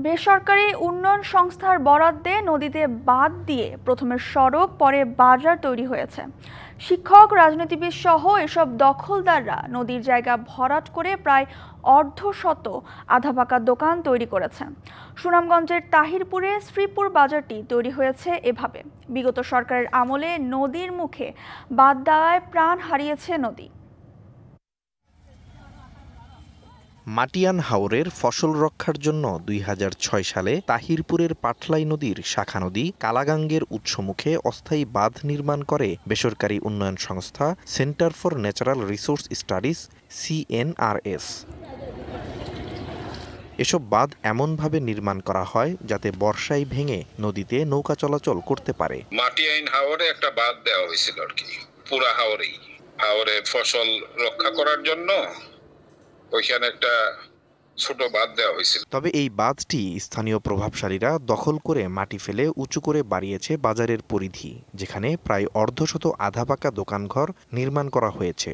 বেসরকারি উন্নয়ন সংস্থার বরাদ্দে নদীতে বাঁধ দিয়ে প্রথমে সড়ক পরে বাজার তৈরি হয়েছে। শিক্ষক, রাজনীতিবিদ সহ এসব দখলদাররা নদীর জায়গা ভরাট করে প্রায় অর্ধশত আধাপাকা দোকান তৈরি করেছেন। সুনামগঞ্জের তাহিরপুরে শ্রীপুর বাজারটি তৈরি হয়েছে এভাবে। বিগত সরকারের আমলে নদীর মুখে বাঁধ দেওয়ায় প্রাণ হারিয়েছে নদী। মাটিয়ান হাওরের ফসল রক্ষার জন্য ২০০৬ সালে তাহিরপুরের পাটলাই নদীর শাখা নদী কালাগাঙ্গের উৎসমুখে অস্থায়ী বাঁধ নির্মাণ করে বেসরকারি উন্নয়ন সংস্থা centre for natural resource studies CNRS। এসব বাঁধ এমনভাবে নির্মাণ করা হয় যাতে বর্ষায় ভেঙে নদীতে নৌকা চলাচল করতে পারে। মাটিয়াইন হাওরে একটা বাঁধ দেওয়া হয়েছিল আর কি, পুরা হাওরে ফসল রক্ষা করার জন্য ওইখানে একটা ছোট বাঁধ দেওয়া হয়েছিল। তবে এই বাঁধটি স্থানীয় প্রভাবশালীরা দখল করে মাটি ফেলে উঁচু করে বাড়িয়েছে বাজারের পরিধি, যেখানে প্রায় অর্ধশত আধাপাকা দোকানঘর নির্মাণ করা হয়েছে।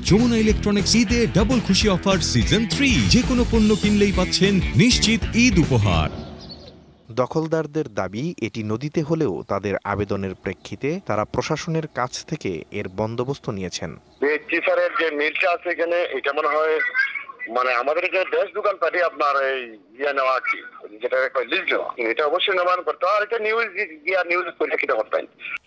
যমুনা ইলেকট্রনিক্স ঈদে ডাবল খুশি অফার সিজন 3, যে কোনো পণ্য কিনলেই পাচ্ছেন নিশ্চিত ঈদ উপহার। দখলদারদের দাবি, এটি নদীতে হলেও তাদের আবেদনের প্রেক্ষিতে তারা প্রশাসনের কাছ থেকে এর বন্দোবস্ত নিয়েছেন। চিফারের যে মিলটা আছে এখানে, এটা মনে হয় মানে আমাদের যে দেশ দোকান পাটি আপনার এই নেওয়া আছে, যেটা লিস্ট নেওয়া, এটা অবশ্যই নেওয়া করতে আর এটা নিউজ পরিপ্রেক্ষিতে হচ্ছে।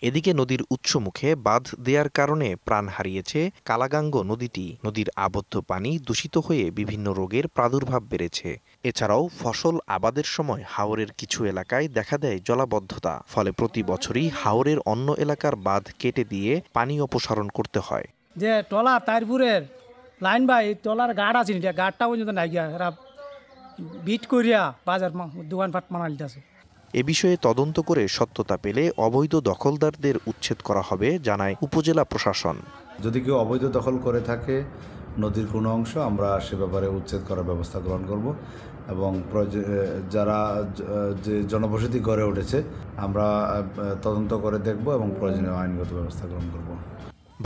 এদিকে নদীর উৎসমুখে বাঁধ দেওয়ার কারণে প্রাণ হারিয়েছে কালাগাঙ্গ নদীটি। নদীর আবদ্ধ পানি দূষিত হয়ে বিভিন্ন রোগের প্রাদুর্ভাব বেড়েছে। এছাড়াও ফসল আবাদের সময় হাওরের কিছু এলাকায় দেখা দেয় জলাবদ্ধতা, ফলে প্রতি বছরই হাওরের অন্য এলাকার বাঁধ কেটে দিয়ে পানি অপসারণ করতে হয়। যে টলা তাইরপুরের লাইন বাই টলার গাড় আছে, গাড়টা পর্যন্ত নাই গিয়া এরা বিট করিয়া বাজার দোকানপাট মানালিতে আছে। এ বিষয়ে তদন্ত করে সত্যতা পেলে অবৈধ দখলদারদের উচ্ছেদ করা হবে, জানায় উপজেলা প্রশাসন। যদি কেউ অবৈধ দখল করে থাকে নদীর কোনো অংশ, আমরা সে ব্যাপারে উচ্ছেদ করার ব্যবস্থা গ্রহণ করব এবং যারা যে জনবসতি গড়ে উঠেছে আমরা তদন্ত করে দেখব এবং প্রয়োজনীয় আইনগত ব্যবস্থা গ্রহণ করব।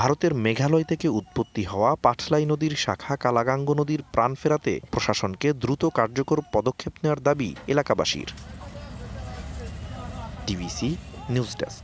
ভারতের মেঘালয় থেকে উৎপত্তি হওয়া পাটলাই নদীর শাখা কালাগাঙ্গ নদীর প্রাণ ফেরাতে প্রশাসনকে দ্রুত কার্যকর পদক্ষেপ নেওয়ার দাবি এলাকাবাসীর। TVC news desk.